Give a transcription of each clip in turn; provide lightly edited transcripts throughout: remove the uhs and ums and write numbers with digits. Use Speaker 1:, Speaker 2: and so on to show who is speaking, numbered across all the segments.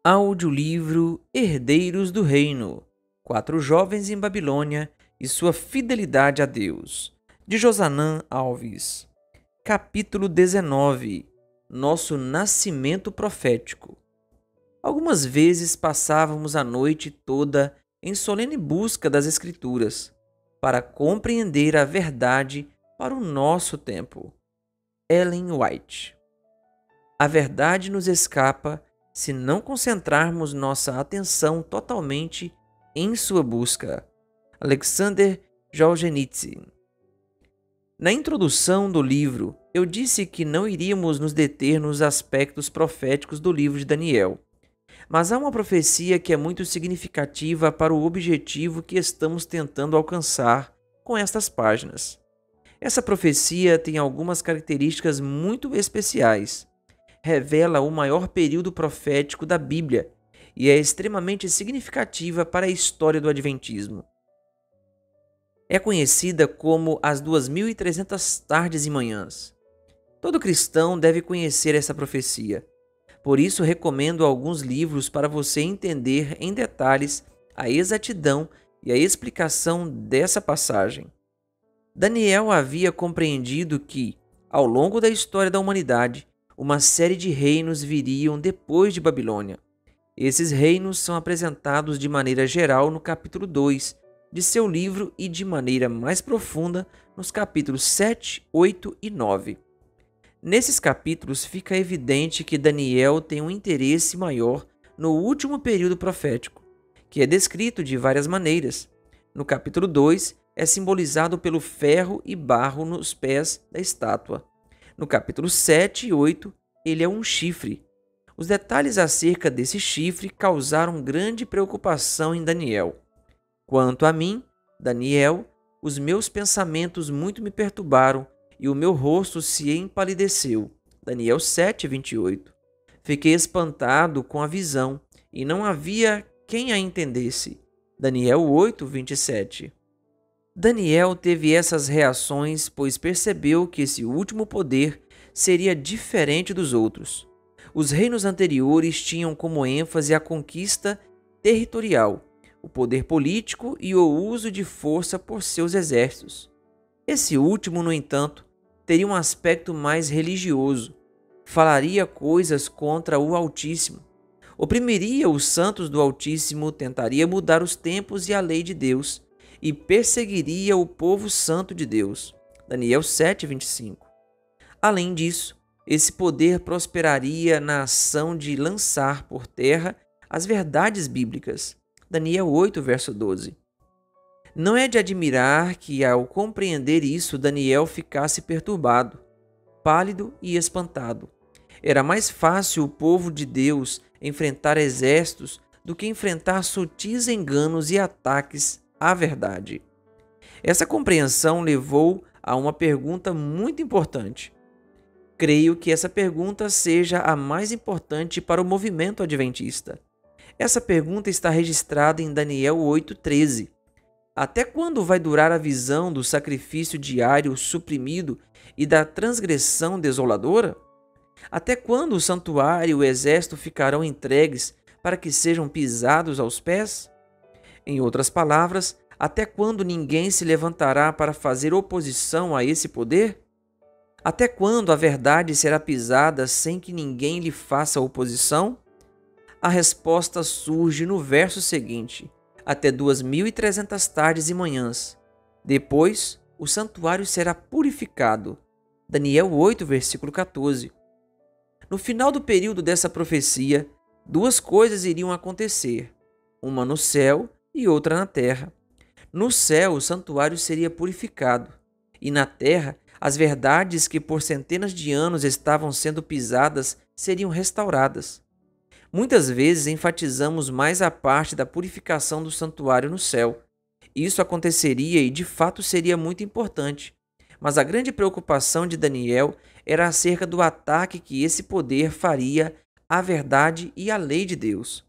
Speaker 1: Audiolivro Herdeiros do Reino: Quatro Jovens em Babilônia e Sua Fidelidade a Deus, de Josanã Alves. Capítulo 19: Nosso Nascimento Profético. Algumas vezes passávamos a noite toda em solene busca das Escrituras, para compreender a verdade para o nosso tempo. Ellen White. A verdade nos escapa se não concentrarmos nossa atenção totalmente em sua busca. Alexander Solzhenitsyn. Na introdução do livro, eu disse que não iríamos nos deter nos aspectos proféticos do livro de Daniel, mas há uma profecia que é muito significativa para o objetivo que estamos tentando alcançar com estas páginas. Essa profecia tem algumas características muito especiais. Revela o maior período profético da Bíblia e é extremamente significativa para a história do Adventismo. É conhecida como as 2300 tardes e manhãs. Todo cristão deve conhecer essa profecia. Por isso, recomendo alguns livros para você entender em detalhes a exatidão e a explicação dessa passagem. Daniel havia compreendido que, ao longo da história da humanidade, uma série de reinos viriam depois de Babilônia. Esses reinos são apresentados de maneira geral no capítulo 2 de seu livro e de maneira mais profunda nos capítulos 7, 8 e 9. Nesses capítulos fica evidente que Daniel tem um interesse maior no último período profético, que é descrito de várias maneiras. No capítulo 2 é simbolizado pelo ferro e barro nos pés da estátua. No capítulo 7 e 8, ele é um chifre. Os detalhes acerca desse chifre causaram grande preocupação em Daniel. Quanto a mim, Daniel, os meus pensamentos muito me perturbaram e o meu rosto se empalideceu. Daniel 7, 28. Fiquei espantado com a visão e não havia quem a entendesse. Daniel 8, 27. Daniel teve essas reações pois percebeu que esse último poder seria diferente dos outros. Os reinos anteriores tinham como ênfase a conquista territorial, o poder político e o uso de força por seus exércitos. Esse último, no entanto, teria um aspecto mais religioso. Falaria coisas contra o Altíssimo. Oprimiria os santos do Altíssimo, tentaria mudar os tempos e a lei de Deus, e perseguiria o povo santo de Deus. Daniel 7, 25. Além disso, esse poder prosperaria na ação de lançar por terra as verdades bíblicas. Daniel 8, verso 12. Não é de admirar que, ao compreender isso, Daniel ficasse perturbado, pálido e espantado. Era mais fácil o povo de Deus enfrentar exércitos do que enfrentar sutis enganos e ataques à verdade. Essa compreensão levou a uma pergunta muito importante. Creio que essa pergunta seja a mais importante para o movimento adventista. Essa pergunta está registrada em Daniel 8,13. Até quando vai durar a visão do sacrifício diário suprimido e da transgressão desoladora? Até quando o santuário e o exército ficarão entregues para que sejam pisados aos pés? Em outras palavras, até quando ninguém se levantará para fazer oposição a esse poder? Até quando a verdade será pisada sem que ninguém lhe faça oposição? A resposta surge no verso seguinte: até 2300 tardes e manhãs. Depois, o santuário será purificado. Daniel 8, versículo 14. No final do período dessa profecia, duas coisas iriam acontecer, uma no céu e outra na terra. No céu, o santuário seria purificado, e na terra, as verdades que por centenas de anos estavam sendo pisadas seriam restauradas. Muitas vezes enfatizamos mais a parte da purificação do santuário no céu. Isso aconteceria e de fato seria muito importante. Mas a grande preocupação de Daniel era acerca do ataque que esse poder faria à verdade e à lei de Deus.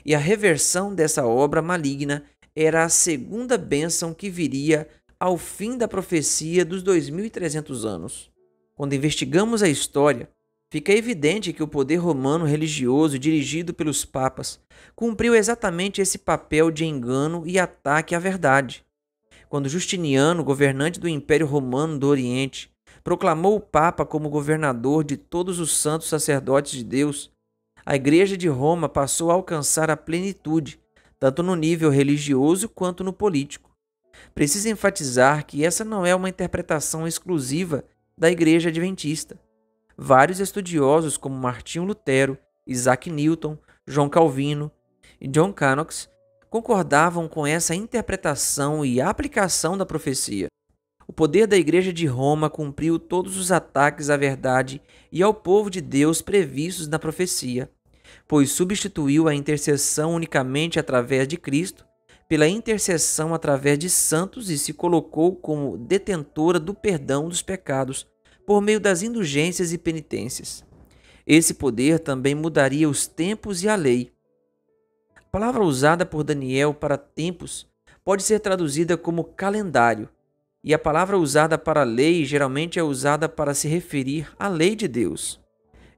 Speaker 1: E a reversão dessa obra maligna era a segunda bênção que viria ao fim da profecia dos 2300 anos. Quando investigamos a história, Fica evidente que o poder romano religioso dirigido pelos papas cumpriu exatamente esse papel de engano e ataque à verdade. Quando Justiniano, governante do Império Romano do Oriente, proclamou o Papa como governador de todos os santos sacerdotes de Deus, a Igreja de Roma passou a alcançar a plenitude, tanto no nível religioso quanto no político. Preciso enfatizar que essa não é uma interpretação exclusiva da Igreja Adventista. Vários estudiosos, como Martinho Lutero, Isaac Newton, João Calvino e John Knox, concordavam com essa interpretação e aplicação da profecia. O poder da Igreja de Roma cumpriu todos os ataques à verdade e ao povo de Deus previstos na profecia, pois substituiu a intercessão unicamente através de Cristo pela intercessão através de santos e se colocou como detentora do perdão dos pecados por meio das indulgências e penitências. Esse poder também mudaria os tempos e a lei. A palavra usada por Daniel para tempos pode ser traduzida como calendário, e a palavra usada para lei geralmente é usada para se referir à lei de Deus.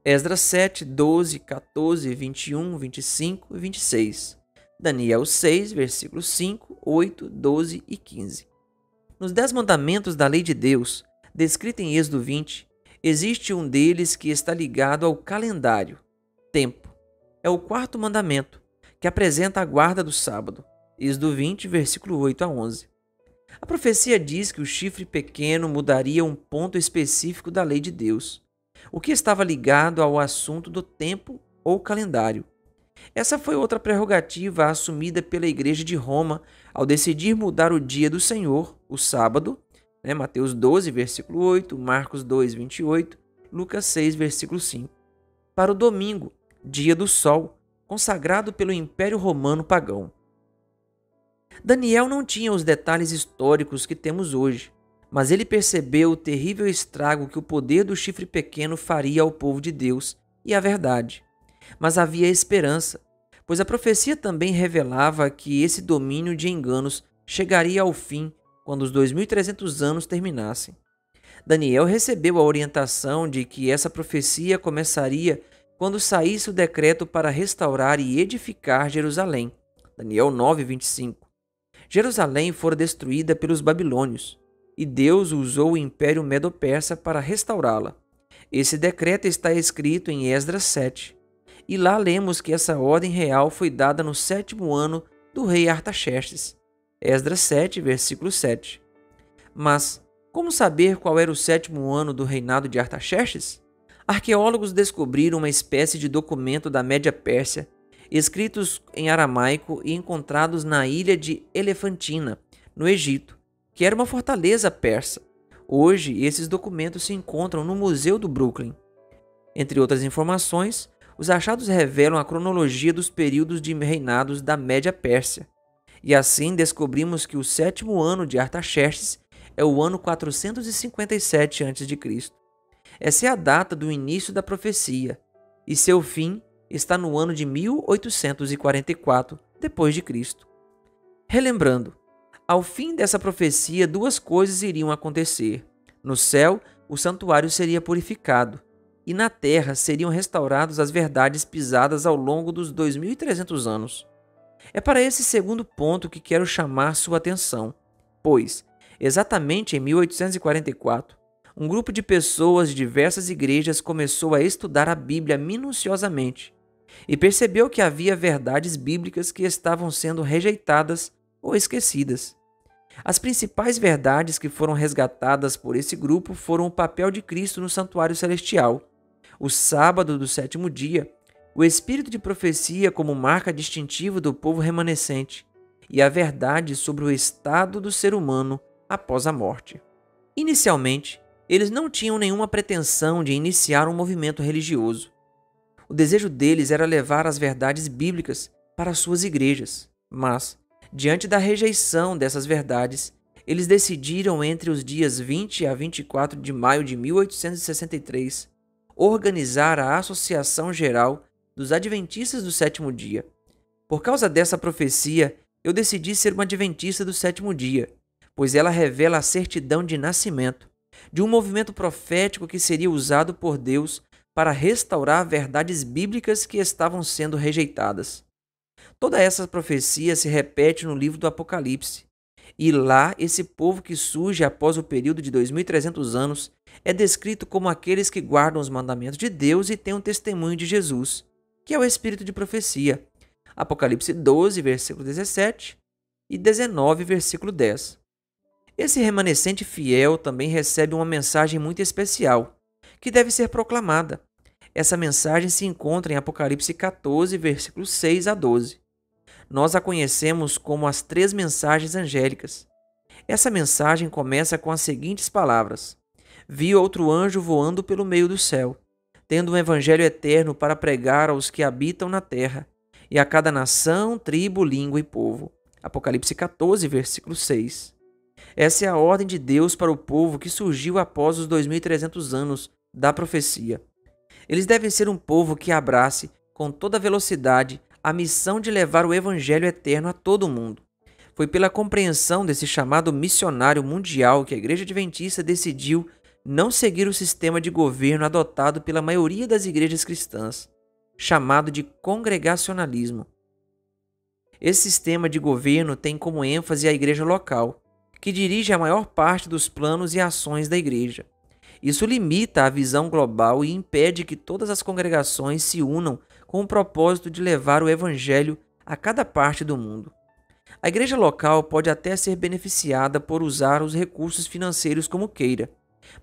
Speaker 1: Esdras 7, 12, 14, 21, 25 e 26. Daniel 6, versículos 5, 8, 12 e 15. Nos 10 mandamentos da lei de Deus, descrita em Êxodo 20, existe um deles que está ligado ao calendário, tempo. É o 4º mandamento, que apresenta a guarda do sábado. Êxodo 20, versículo 8 a 11. A profecia diz que o chifre pequeno mudaria um ponto específico da lei de Deus, o que estava ligado ao assunto do tempo ou calendário. Essa foi outra prerrogativa assumida pela Igreja de Roma ao decidir mudar o dia do Senhor, o sábado, Mateus 12, versículo 8, Marcos 2, 28, Lucas 6, versículo 5, para o domingo, dia do sol, consagrado pelo Império Romano pagão. Daniel não tinha os detalhes históricos que temos hoje, mas ele percebeu o terrível estrago que o poder do chifre pequeno faria ao povo de Deus e à verdade. Mas havia esperança, pois a profecia também revelava que esse domínio de enganos chegaria ao fim quando os 2.300 anos terminassem. Daniel recebeu a orientação de que essa profecia começaria quando saísse o decreto para restaurar e edificar Jerusalém. Daniel 9, 25. Jerusalém fora destruída pelos babilônios, e Deus usou o Império Medo-Persa para restaurá-la. Esse decreto está escrito em Esdras 7, e lá lemos que essa ordem real foi dada no 7º ano do rei Artaxerxes. Esdras 7, versículo 7. Mas como saber qual era o 7º ano do reinado de Artaxerxes? Arqueólogos descobriram uma espécie de documento da Média Pérsia, escritos em aramaico e encontrados na ilha de Elefantina, no Egito, que era uma fortaleza persa. Hoje, esses documentos se encontram no Museu do Brooklyn. Entre outras informações, os achados revelam a cronologia dos períodos de reinados da Média Pérsia. E assim descobrimos que o 7º ano de Artaxerxes é o ano 457 a.C. Essa é a data do início da profecia, e seu fim está no ano de 1844 d.C. Relembrando, ao fim dessa profecia, 2 coisas iriam acontecer. No céu, o santuário seria purificado, e na terra seriam restauradas as verdades pisadas ao longo dos 2.300 anos. É para esse segundo ponto que quero chamar sua atenção, pois, exatamente em 1844, um grupo de pessoas de diversas igrejas começou a estudar a Bíblia minuciosamente e percebeu que havia verdades bíblicas que estavam sendo rejeitadas ou esquecidas. As principais verdades que foram resgatadas por esse grupo foram o papel de Cristo no santuário celestial, o sábado do 7º dia, o espírito de profecia como marca distintiva do povo remanescente e a verdade sobre o estado do ser humano após a morte. Inicialmente, eles não tinham nenhuma pretensão de iniciar um movimento religioso. O desejo deles era levar as verdades bíblicas para suas igrejas, mas, diante da rejeição dessas verdades, eles decidiram entre os dias 20 a 24 de maio de 1863 organizar a Associação Geral dos Adventistas do 7º Dia. Por causa dessa profecia, eu decidi ser uma adventista do 7º dia, pois ela revela a certidão de nascimento de um movimento profético que seria usado por Deus para restaurar verdades bíblicas que estavam sendo rejeitadas. Toda essa profecia se repete no livro do Apocalipse. E lá, esse povo que surge após o período de 2.300 anos é descrito como aqueles que guardam os mandamentos de Deus e têm um testemunho de Jesus, que é o espírito de profecia. Apocalipse 12, versículo 17 e 19, versículo 10. Esse remanescente fiel também recebe uma mensagem muito especial, que deve ser proclamada. Essa mensagem se encontra em Apocalipse 14, versículos 6 a 12. Nós a conhecemos como as 3 mensagens angélicas. Essa mensagem começa com as seguintes palavras: Vi outro anjo voando pelo meio do céu, tendo um evangelho eterno para pregar aos que habitam na terra, e a cada nação, tribo, língua e povo. Apocalipse 14, versículo 6. Essa é a ordem de Deus para o povo que surgiu após os 2.300 anos da profecia. Eles devem ser um povo que abrace, com toda velocidade, a missão de levar o evangelho eterno a todo mundo. Foi pela compreensão desse chamado missionário mundial que a Igreja Adventista decidiu não seguir o sistema de governo adotado pela maioria das igrejas cristãs, chamado de congregacionalismo. Esse sistema de governo tem como ênfase a igreja local, que dirige a maior parte dos planos e ações da igreja. Isso limita a visão global e impede que todas as congregações se unam com o propósito de levar o evangelho a cada parte do mundo. A igreja local pode até ser beneficiada por usar os recursos financeiros como queira,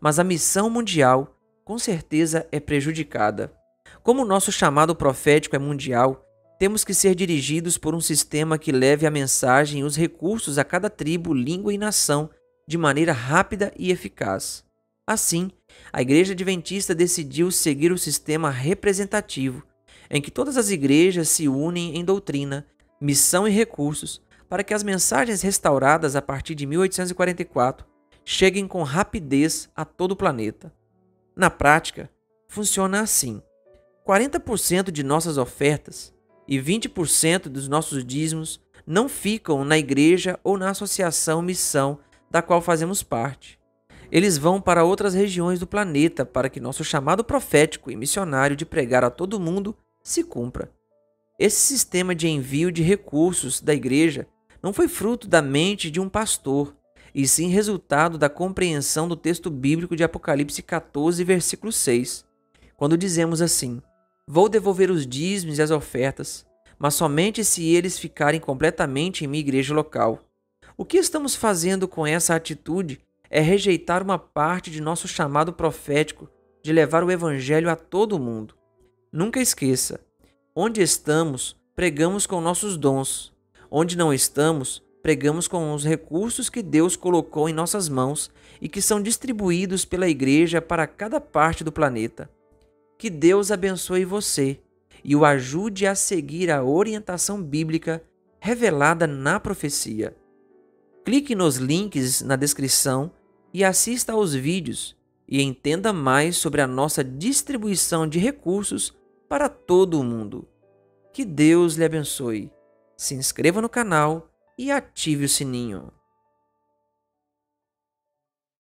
Speaker 1: mas a missão mundial, com certeza, é prejudicada. Como o nosso chamado profético é mundial, temos que ser dirigidos por um sistema que leve a mensagem e os recursos a cada tribo, língua e nação de maneira rápida e eficaz. Assim, a Igreja Adventista decidiu seguir o sistema representativo, em que todas as igrejas se unem em doutrina, missão e recursos para que as mensagens restauradas a partir de 1844 cheguem com rapidez a todo o planeta. Na prática, funciona assim: 40% de nossas ofertas e 20% dos nossos dízimos não ficam na igreja ou na associação missão da qual fazemos parte. Eles vão para outras regiões do planeta para que nosso chamado profético e missionário de pregar a todo mundo se cumpra. Esse sistema de envio de recursos da igreja não foi fruto da mente de um pastor, e sim resultado da compreensão do texto bíblico de Apocalipse 14, versículo 6, quando dizemos assim: Vou devolver os dízimos e as ofertas, mas somente se eles ficarem completamente em minha igreja local. O que estamos fazendo com essa atitude é rejeitar uma parte de nosso chamado profético de levar o evangelho a todo mundo. Nunca esqueça: onde estamos, pregamos com nossos dons. Onde não estamos, pregamos com os recursos que Deus colocou em nossas mãos e que são distribuídos pela igreja para cada parte do planeta. Que Deus abençoe você e o ajude a seguir a orientação bíblica revelada na profecia. Clique nos links na descrição e assista aos vídeos e entenda mais sobre a nossa distribuição de recursos para todo o mundo. Que Deus lhe abençoe. Se inscreva no canal e ative o sininho.